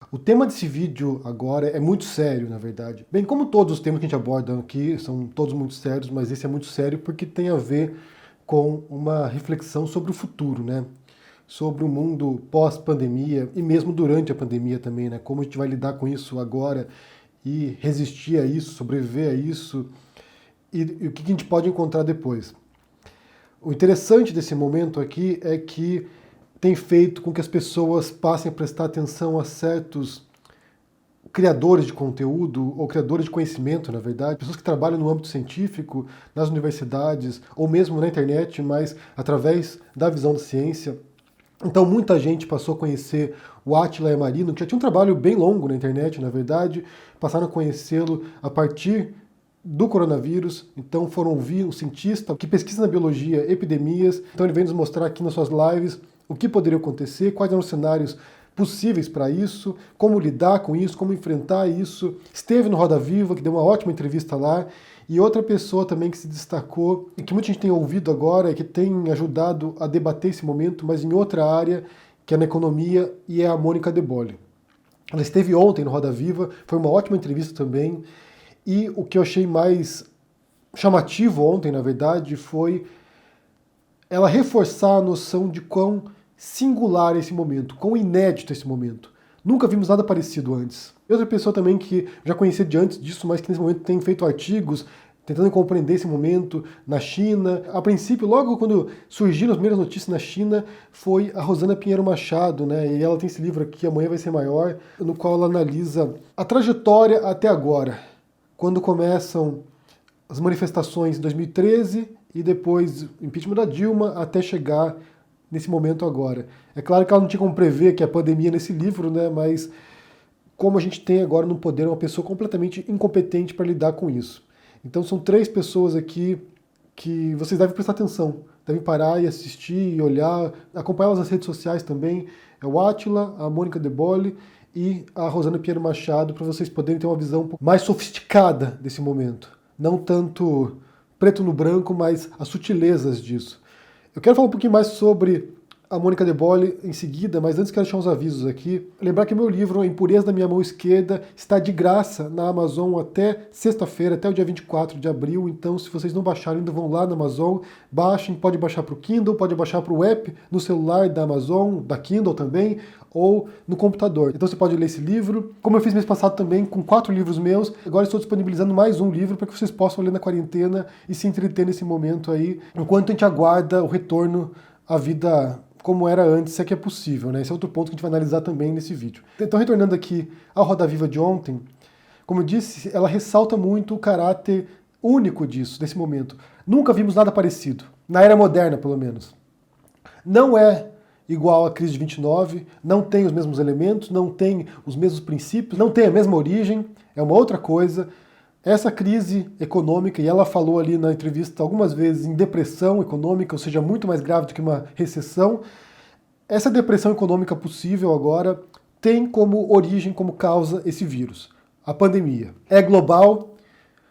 O tema desse vídeo agora é muito sério, na verdade. Bem, como todos os temas que a gente aborda aqui são todos muito sérios, mas esse é muito sério porque tem a ver com uma reflexão sobre o futuro, né? Sobre o mundo pós-pandemia e mesmo durante a pandemia também, né? Como a gente vai lidar com isso agora e resistir a isso, sobreviver a isso e o que a gente pode encontrar depois. O interessante desse momento aqui é que tem feito com que as pessoas passem a prestar atenção a certos criadores de conteúdo, ou criadores de conhecimento, na verdade, pessoas que trabalham no âmbito científico, nas universidades, ou mesmo na internet, mas através da visão da ciência. Então muita gente passou a conhecer o Átila Yamarino, que já tinha um trabalho bem longo na internet, na verdade, passaram a conhecê-lo a partir do coronavírus, então foram ouvir um cientista que pesquisa na biologia epidemias, então ele vem nos mostrar aqui nas suas lives o que poderia acontecer, quais eram os cenários possíveis para isso, como lidar com isso, como enfrentar isso. Esteve no Roda Viva, que deu uma ótima entrevista lá, e outra pessoa também que se destacou, e que muita gente tem ouvido agora, e que tem ajudado a debater esse momento, mas em outra área, que é na economia, e é a Mônica De Bolle. Ela esteve ontem no Roda Viva, foi uma ótima entrevista também, e o que eu achei mais chamativo ontem, na verdade, foi ela reforçar a noção de quão singular esse momento, quão inédito esse momento. Nunca vimos nada parecido antes. Outra pessoa também que já conhecia de antes disso, mas que nesse momento tem feito artigos tentando compreender esse momento na China. A princípio, logo quando surgiram as primeiras notícias na China, foi a Rosana Pinheiro Machado, né? E ela tem esse livro aqui, Amanhã Vai Ser Maior, no qual ela analisa a trajetória até agora, quando começam as manifestações em 2013 e depois o impeachment da Dilma até chegar nesse momento agora. É claro que ela não tinha como prever que a pandemia nesse livro, né, mas como a gente tem agora no poder uma pessoa completamente incompetente para lidar com isso. Então são três pessoas aqui que vocês devem prestar atenção, devem parar e assistir e olhar, acompanhá-las nas redes sociais também. É o Átila, a Mônica De Bolle e a Rosana Pinheiro Machado, para vocês poderem ter uma visão um pouco mais sofisticada desse momento. Não tanto preto no branco, mas as sutilezas disso. Eu quero falar um pouquinho mais sobre a Mônica De Bolle em seguida, mas antes quero deixar uns avisos aqui. Lembrar que o meu livro, A Impureza da Minha Mão Esquerda, está de graça na Amazon até sexta-feira, até o dia 24 de abril. Então, se vocês não baixaram ainda, vão lá na Amazon, baixem, pode baixar para o Kindle, pode baixar para o app no celular da Amazon, da Kindle também, ou no computador. Então você pode ler esse livro. Como eu fiz mês passado também, com 4 livros meus, agora estou disponibilizando mais um livro para que vocês possam ler na quarentena e se entreter nesse momento aí, enquanto a gente aguarda o retorno à vida como era antes, se é que é possível, né? Esse é outro ponto que a gente vai analisar também nesse vídeo. Então, retornando aqui ao Roda Viva de ontem, como eu disse, ela ressalta muito o caráter único disso, desse momento. Nunca vimos nada parecido, na era moderna, pelo menos. Não é igual à crise de 29, não tem os mesmos elementos, não tem os mesmos princípios, não tem a mesma origem, é uma outra coisa. Essa crise econômica, e ela falou ali na entrevista algumas vezes em depressão econômica, ou seja, muito mais grave do que uma recessão, essa depressão econômica possível agora tem como origem, como causa esse vírus, a pandemia. É global,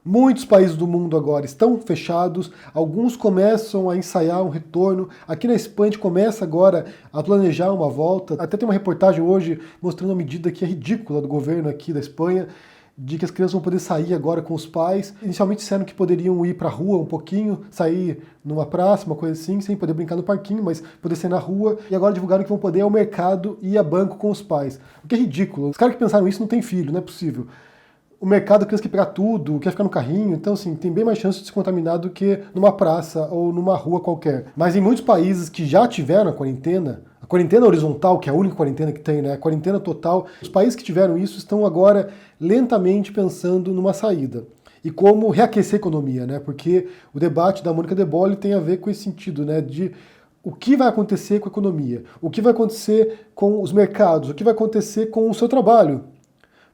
muitos países do mundo agora estão fechados, alguns começam a ensaiar um retorno. Aqui na Espanha a gente começa agora a planejar uma volta. Até tem uma reportagem hoje mostrando uma medida que é ridícula do governo aqui da Espanha, de que as crianças vão poder sair agora com os pais. Inicialmente disseram que poderiam ir para a rua um pouquinho, sair numa praça, uma coisa assim, sem poder brincar no parquinho, mas poder sair na rua. E agora divulgaram que vão poder ir ao mercado e ir a banco com os pais. O que é ridículo. Os caras que pensaram isso não têm filho, não é possível. O mercado, a criança quer pegar tudo, quer ficar no carrinho, então assim, tem bem mais chance de se contaminar do que numa praça ou numa rua qualquer. Mas em muitos países que já tiveram a quarentena horizontal, que é a única quarentena que tem, né? A quarentena total, os países que tiveram isso estão agora lentamente pensando numa saída. E como reaquecer a economia, né? Porque o debate da Mônica De Bolle tem a ver com esse sentido, né? De o que vai acontecer com a economia, o que vai acontecer com os mercados, o que vai acontecer com o seu trabalho.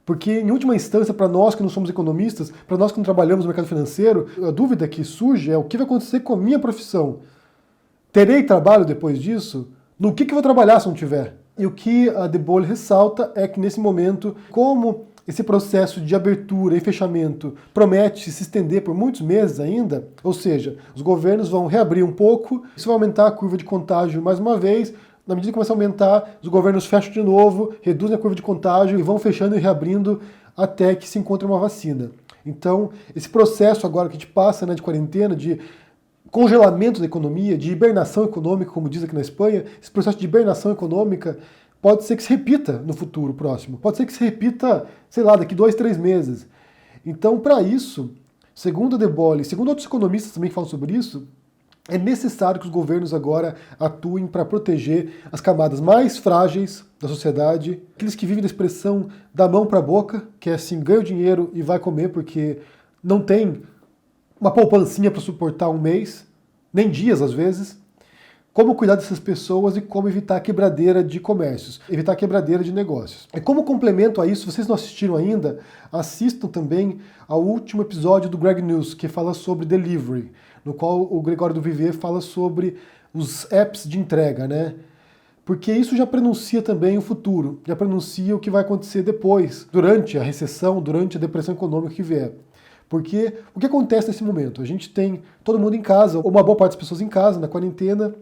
Porque, em última instância, para nós que não somos economistas, para nós que não trabalhamos no mercado financeiro, a dúvida que surge é o que vai acontecer com a minha profissão. Terei trabalho depois disso? No que eu vou trabalhar se não tiver? E o que a De Bolle ressalta é que, nesse momento, como esse processo de abertura e fechamento promete se estender por muitos meses ainda, ou seja, os governos vão reabrir um pouco, isso vai aumentar a curva de contágio mais uma vez, Na medida que começa a aumentar, os governos fecham de novo, reduzem a curva de contágio e vão fechando e reabrindo até que se encontre uma vacina. Então, esse processo agora que a gente passa, né, de quarentena, de congelamento da economia, de hibernação econômica, como diz aqui na Espanha, esse processo de hibernação econômica pode ser que se repita no futuro próximo. Pode ser que se repita, sei lá, daqui 2, 3 meses. Então, para isso, segundo a Debole, segundo outros economistas também que falam sobre isso, é necessário que os governos agora atuem para proteger as camadas mais frágeis da sociedade, aqueles que vivem da expressão da mão para a boca, que é assim, ganha o dinheiro e vai comer porque não tem uma poupancinha para suportar um mês, nem dias às vezes. Como cuidar dessas pessoas e como evitar a quebradeira de comércios, evitar a quebradeira de negócios. E como complemento a isso, se vocês não assistiram ainda, assistam também ao último episódio do Greg News, que fala sobre delivery, no qual o Gregório do Viver fala sobre os apps de entrega, né? Porque isso já prenuncia também o futuro, já prenuncia o que vai acontecer depois, durante a recessão, durante a depressão econômica que vier. Porque o que acontece nesse momento? A gente tem todo mundo em casa, ou uma boa parte das pessoas em casa, na quarentena,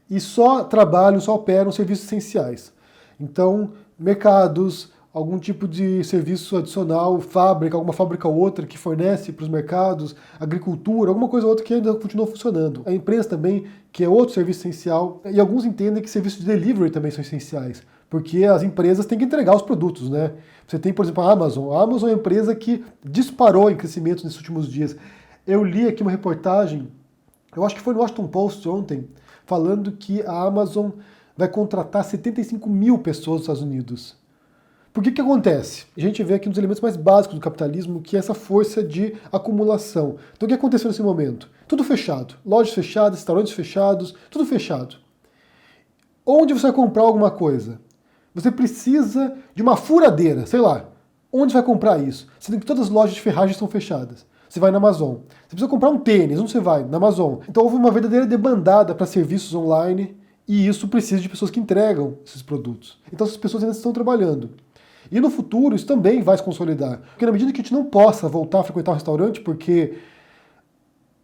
e só trabalham, só operam serviços essenciais. Então, mercados, algum tipo de serviço adicional, fábrica, alguma fábrica ou outra que fornece para os mercados, agricultura, alguma coisa ou outra que ainda continua funcionando. A imprensa também, que é outro serviço essencial, e alguns entendem que serviços de delivery também são essenciais, porque as empresas têm que entregar os produtos, né? Você tem, por exemplo, a Amazon. A Amazon é uma empresa que disparou em crescimento nesses últimos dias. Eu li aqui uma reportagem, eu acho que foi no Washington Post ontem, falando que a Amazon vai contratar 75 mil pessoas nos Estados Unidos. Por que acontece? A gente vê aqui um dos elementos mais básicos do capitalismo, que é essa força de acumulação. Então o que aconteceu nesse momento? Tudo fechado. Lojas fechadas, restaurantes fechados, tudo fechado. Onde você vai comprar alguma coisa? Você precisa de uma furadeira, sei lá. Onde você vai comprar isso? Sendo que todas as lojas de ferragem estão fechadas. Você vai na Amazon. Você precisa comprar um tênis, onde você vai? Na Amazon. Então houve uma verdadeira demandada para serviços online e isso precisa de pessoas que entregam esses produtos. Então essas pessoas ainda estão trabalhando. E no futuro isso também vai se consolidar. Porque na medida que a gente não possa voltar a frequentar o restaurante, porque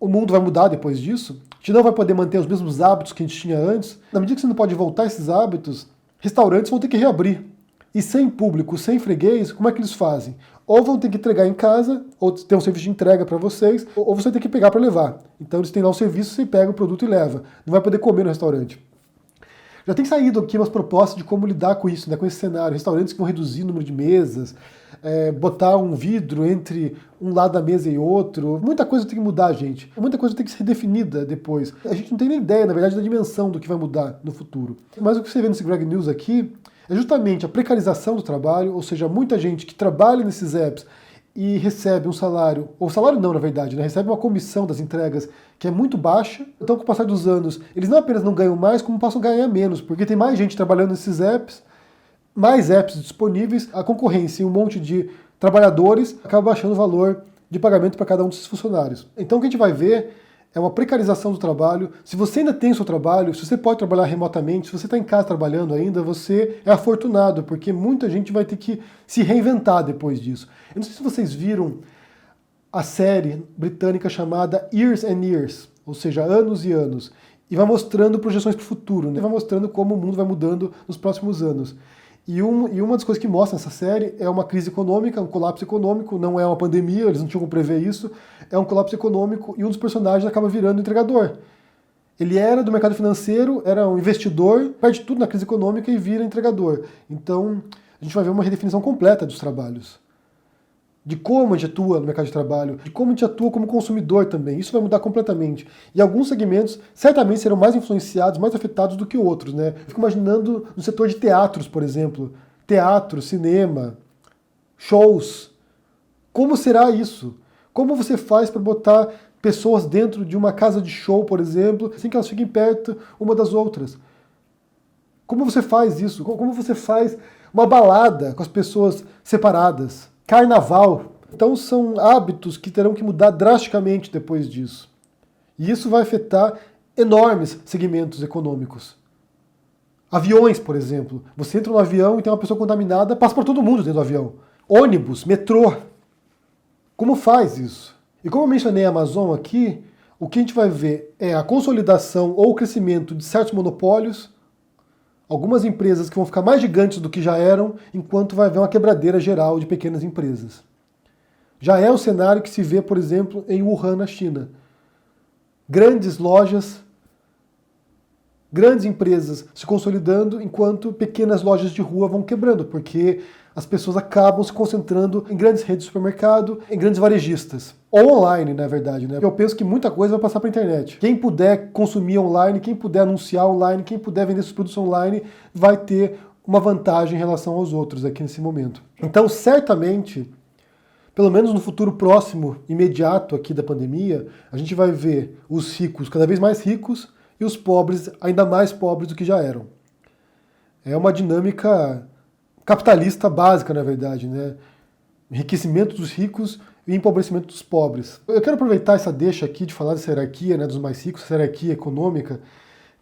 o mundo vai mudar depois disso, a gente não vai poder manter os mesmos hábitos que a gente tinha antes, na medida que você não pode voltar a esses hábitos, restaurantes vão ter que reabrir. E sem público, sem freguês, como é que eles fazem? Ou vão ter que entregar em casa, ou ter um serviço de entrega para vocês, ou você tem que pegar para levar. Então eles têm lá o serviço, você pega o produto e leva. Não vai poder comer no restaurante. Já tem saído aqui umas propostas de como lidar com isso, né, com esse cenário. Restaurantes que vão reduzir o número de mesas, botar um vidro entre um lado da mesa e outro. Muita coisa tem que mudar, gente. Muita coisa tem que ser redefinida depois. A gente não tem nem ideia, na verdade, da dimensão do que vai mudar no futuro. Mas o que você vê nesse Greg News aqui é justamente a precarização do trabalho, ou seja, muita gente que trabalha nesses apps e recebe um salário, ou salário não, na verdade, né? Recebe uma comissão das entregas que é muito baixa. Então, com o passar dos anos, eles não apenas não ganham mais, como passam a ganhar menos, porque tem mais gente trabalhando nesses apps, mais apps disponíveis, a concorrência e um monte de trabalhadores acaba baixando o valor de pagamento para cada um desses funcionários. Então, o que a gente vai ver é uma precarização do trabalho. Se você ainda tem o seu trabalho, se você pode trabalhar remotamente, se você está em casa trabalhando ainda, você é afortunado, porque muita gente vai ter que se reinventar depois disso. Eu não sei se vocês viram a série britânica chamada Years and Years, ou seja, anos e anos, e vai mostrando projeções para o futuro, né? Vai mostrando como o mundo vai mudando nos próximos anos. E uma das coisas que mostra nessa série é uma crise econômica, um colapso econômico, não é uma pandemia, eles não tinham como prever isso, é um colapso econômico e um dos personagens acaba virando entregador. Ele era do mercado financeiro, era um investidor, perde tudo na crise econômica e vira entregador. Então, a gente vai ver uma redefinição completa dos trabalhos. De como a gente atua no mercado de trabalho, de como a gente atua como consumidor também. Isso vai mudar completamente. E alguns segmentos certamente serão mais influenciados, mais afetados do que outros, né? Eu fico imaginando no setor de teatros, por exemplo. Teatro, cinema, shows. Como será isso? Como você faz para botar pessoas dentro de uma casa de show, por exemplo, sem que elas fiquem perto uma das outras? Como você faz isso? Como você faz uma balada com as pessoas separadas? Carnaval. Então são hábitos que terão que mudar drasticamente depois disso. E isso vai afetar enormes segmentos econômicos. Aviões, por exemplo. Você entra no avião e tem uma pessoa contaminada, passa por todo mundo dentro do avião. Ônibus, metrô. Como faz isso? E como eu mencionei a Amazon aqui, o que a gente vai ver é a consolidação ou o crescimento de certos monopólios, algumas empresas que vão ficar mais gigantes do que já eram, enquanto vai haver uma quebradeira geral de pequenas empresas. Já é o cenário que se vê, por exemplo, em Wuhan, na China. Grandes lojas, grandes empresas se consolidando, enquanto pequenas lojas de rua vão quebrando, porque as pessoas acabam se concentrando em grandes redes de supermercado, em grandes varejistas. Ou online, na verdade, né? Eu penso que muita coisa vai passar para a internet. Quem puder consumir online, quem puder anunciar online, quem puder vender seus produtos online, vai ter uma vantagem em relação aos outros aqui nesse momento. Então, certamente, pelo menos no futuro próximo, imediato aqui da pandemia, a gente vai ver os ricos cada vez mais ricos e os pobres ainda mais pobres do que já eram. É uma dinâmica capitalista básica, na verdade, né? Enriquecimento dos ricos e empobrecimento dos pobres. Eu quero aproveitar essa deixa aqui de falar dessa hierarquia, né, dos mais ricos, essa hierarquia econômica,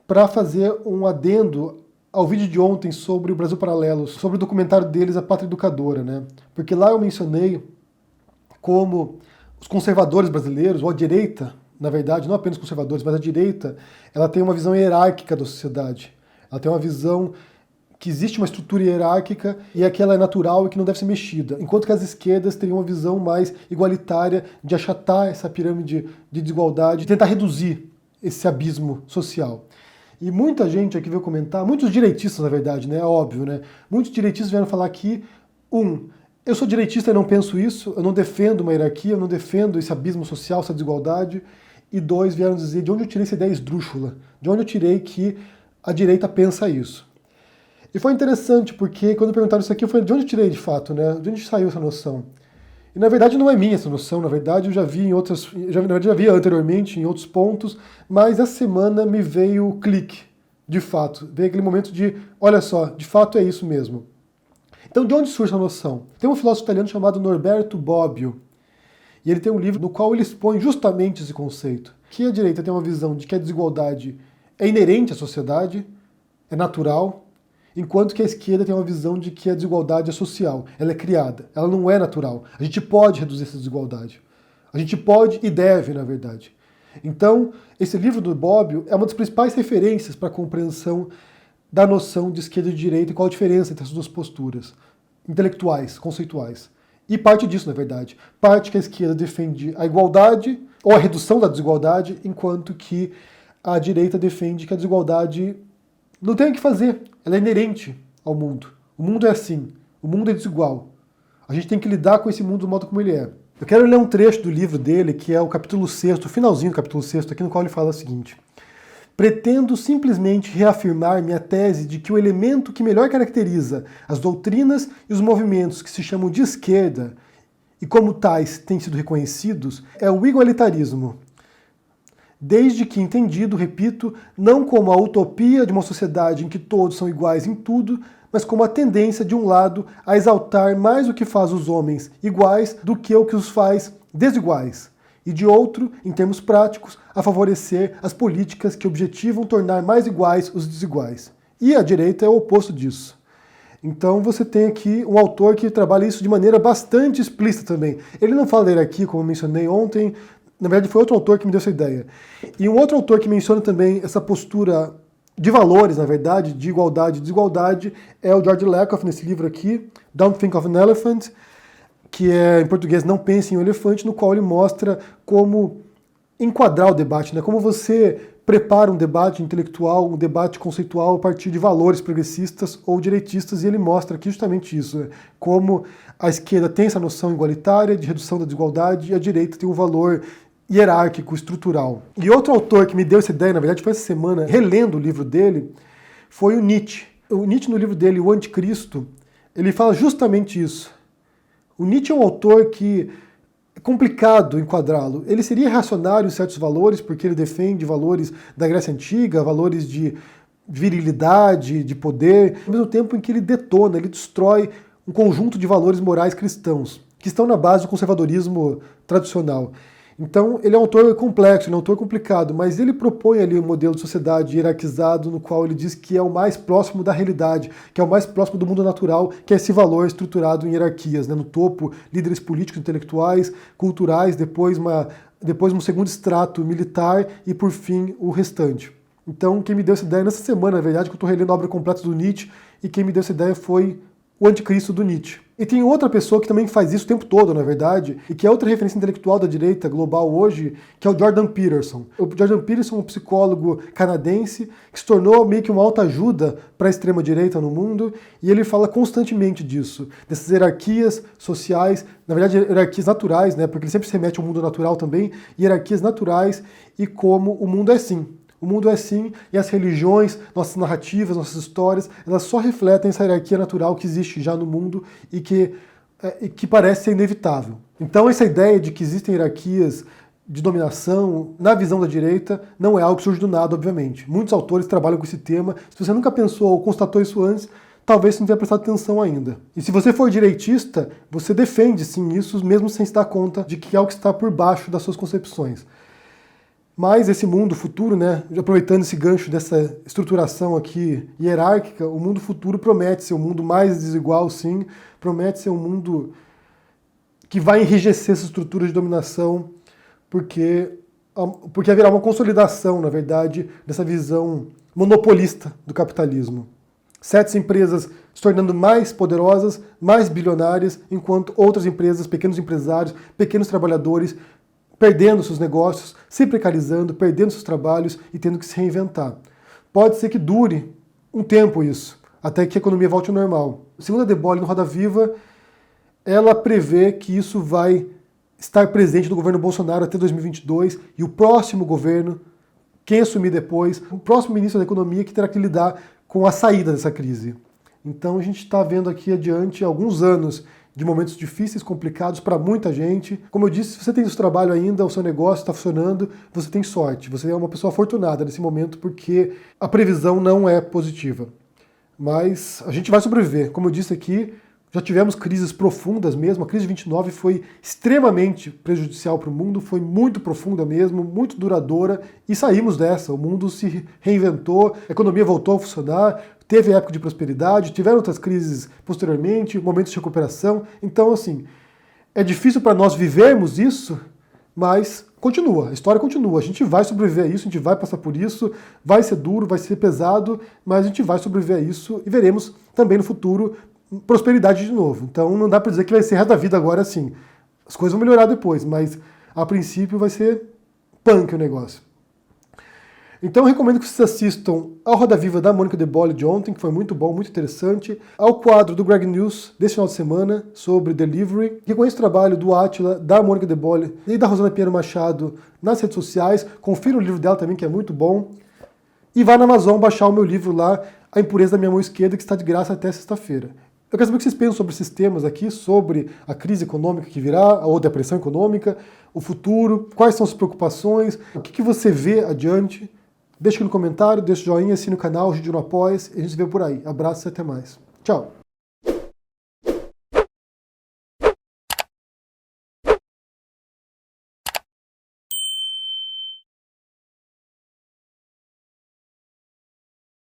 para fazer um adendo ao vídeo de ontem sobre o Brasil Paralelo, sobre o documentário deles, A Pátria Educadora, né? Porque lá eu mencionei como os conservadores brasileiros, ou a direita, na verdade, não apenas conservadores, mas a direita, ela tem uma visão hierárquica da sociedade. Ela tem uma visão que existe uma estrutura hierárquica e é que ela é natural e que não deve ser mexida. Enquanto que as esquerdas teriam uma visão mais igualitária de achatar essa pirâmide de desigualdade, de tentar reduzir esse abismo social. E muita gente aqui veio comentar, muitos direitistas, na verdade, né? É óbvio, né? Muitos direitistas vieram falar aqui, eu sou direitista e não penso isso, eu não defendo uma hierarquia, eu não defendo esse abismo social, essa desigualdade. E dois, vieram dizer de onde eu tirei essa ideia esdrúxula, de onde eu tirei que a direita pensa isso. E foi interessante, porque quando perguntaram isso aqui, eu falei, de onde eu tirei de fato, né? De onde saiu essa noção? E na verdade não é minha essa noção, na verdade eu já vi em outras, já vi anteriormente em outros pontos, mas essa semana me veio o clique, de fato. Veio aquele momento de, olha só, de fato é isso mesmo. Então de onde surge a noção? Tem um filósofo italiano chamado Norberto Bobbio, e ele tem um livro no qual ele expõe justamente esse conceito, que a direita tem uma visão de que a desigualdade é inerente à sociedade, é natural, enquanto que a esquerda tem uma visão de que a desigualdade é social, ela é criada, ela não é natural. A gente pode reduzir essa desigualdade. A gente pode e deve, na verdade. Então, esse livro do Bobbio é uma das principais referências para a compreensão da noção de esquerda e de direita e qual a diferença entre essas duas posturas intelectuais, conceituais. E parte disso, na verdade. Parte que a esquerda defende a igualdade ou a redução da desigualdade, enquanto que a direita defende que a desigualdade não tem o que fazer, ela é inerente ao mundo. O mundo é assim, o mundo é desigual. A gente tem que lidar com esse mundo do modo como ele é. Eu quero ler um trecho do livro dele, que é o capítulo 6º, o finalzinho do capítulo 6º, aqui no qual ele fala o seguinte: pretendo simplesmente reafirmar minha tese de que o elemento que melhor caracteriza as doutrinas e os movimentos que se chamam de esquerda, e como tais têm sido reconhecidos, é o igualitarismo. Desde que entendido, repito, não como a utopia de uma sociedade em que todos são iguais em tudo, mas como a tendência de um lado a exaltar mais o que faz os homens iguais do que o que os faz desiguais, e de outro, em termos práticos, a favorecer as políticas que objetivam tornar mais iguais os desiguais. E a direita é o oposto disso. Então você tem aqui um autor que trabalha isso de maneira bastante explícita também. Ele não fala da hierarquia, como eu mencionei ontem, na verdade foi outro autor que me deu essa ideia. E um outro autor que menciona também essa postura de valores, na verdade, de igualdade e desigualdade, é o George Lakoff, nesse livro aqui, Don't Think of an Elephant, que é, em português, Não Pense em um Elefante, no qual ele mostra como enquadrar o debate, né? Como você prepara um debate intelectual, um debate conceitual a partir de valores progressistas ou direitistas, e ele mostra aqui justamente isso, né? Como a esquerda tem essa noção igualitária de redução da desigualdade e a direita tem um valor hierárquico, estrutural. E outro autor que me deu essa ideia, na verdade foi essa semana, relendo o livro dele, foi o Nietzsche. O Nietzsche, no livro dele, O Anticristo, ele fala justamente isso. O Nietzsche é um autor que é complicado enquadrá-lo. Ele seria reacionário em certos valores, porque ele defende valores da Grécia Antiga, valores de virilidade, de poder, ao mesmo tempo em que ele detona, ele destrói um conjunto de valores morais cristãos, que estão na base do conservadorismo tradicional. Então, ele é um autor complexo, ele é um autor complicado, mas ele propõe ali um modelo de sociedade hierarquizado, no qual ele diz que é o mais próximo da realidade, que é o mais próximo do mundo natural, que é esse valor estruturado em hierarquias, né? No topo, líderes políticos, intelectuais, culturais, depois um segundo extrato militar e, por fim, o restante. Então, quem me deu essa ideia nessa semana, na verdade, que eu estou relendo a obra completa do Nietzsche, e quem me deu essa ideia foi o Anticristo do Nietzsche. E tem outra pessoa que também faz isso o tempo todo, na verdade, e que é outra referência intelectual da direita global hoje, que é o Jordan Peterson. O Jordan Peterson é um psicólogo canadense que se tornou meio que uma autoajuda para a extrema-direita no mundo, e ele fala constantemente disso, dessas hierarquias sociais, na verdade hierarquias naturais, né, porque ele sempre se remete ao mundo natural também, hierarquias naturais e como o mundo é assim. O mundo é assim, e as religiões, nossas narrativas, nossas histórias, elas só refletem essa hierarquia natural que existe já no mundo e que parece ser inevitável. Então essa ideia de que existem hierarquias de dominação na visão da direita não é algo que surge do nada, obviamente. Muitos autores trabalham com esse tema. Se você nunca pensou ou constatou isso antes, talvez você não tenha prestado atenção ainda. E se você for direitista, você defende sim isso, mesmo sem se dar conta de que é algo que está por baixo das suas concepções. Mas esse mundo futuro, né, aproveitando esse gancho dessa estruturação aqui hierárquica, o mundo futuro promete ser um mundo mais desigual, sim, promete ser um mundo que vai enrijecer essa estrutura de dominação, porque haverá uma consolidação, na verdade, dessa visão monopolista do capitalismo. Certas empresas se tornando mais poderosas, mais bilionárias, enquanto outras empresas, pequenos empresários, pequenos trabalhadores, perdendo seus negócios, se precarizando, perdendo seus trabalhos e tendo que se reinventar. Pode ser que dure um tempo isso, até que a economia volte ao normal. Segundo a Debole no Roda Viva, ela prevê que isso vai estar presente no governo Bolsonaro até 2022 e o próximo governo, quem assumir depois, o próximo ministro da Economia que terá que lidar com a saída dessa crise. Então a gente está vendo aqui adiante alguns anos de momentos difíceis, complicados para muita gente. Como eu disse, se você tem esse trabalho ainda, o seu negócio está funcionando, você tem sorte. Você é uma pessoa afortunada nesse momento porque a previsão não é positiva. Mas a gente vai sobreviver. Como eu disse aqui, já tivemos crises profundas mesmo. A crise de 29 foi extremamente prejudicial para o mundo, foi muito profunda mesmo, muito duradoura, e saímos dessa. O mundo se reinventou, a economia voltou a funcionar, teve época de prosperidade, tiveram outras crises posteriormente, momentos de recuperação. Então, assim, é difícil para nós vivermos isso, mas continua, a história continua. A gente vai sobreviver a isso, a gente vai passar por isso, vai ser duro, vai ser pesado, mas a gente vai sobreviver a isso e veremos também no futuro prosperidade de novo. Então não dá para dizer que vai ser resto da vida agora assim. As coisas vão melhorar depois, mas a princípio vai ser punk o negócio. Então eu recomendo que vocês assistam ao Roda Viva da Mônica Debole de ontem, que foi muito bom, muito interessante, ao quadro do Greg News desse final de semana sobre delivery, que conheço o trabalho do Átila, da Mônica Debole e da Rosana Pinheiro Machado nas redes sociais. Confira o livro dela também, que é muito bom. E vá na Amazon baixar o meu livro lá, A Impureza da Minha Mão Esquerda, que está de graça até sexta-feira. Eu quero saber o que vocês pensam sobre esses temas aqui, sobre a crise econômica que virá, ou depressão econômica, o futuro, quais são as preocupações, o que você vê adiante. Deixa aqui no comentário, deixa o joinha, assina o canal, ajude no Apoia-se, e a gente se vê por aí. Abraço e até mais. Tchau!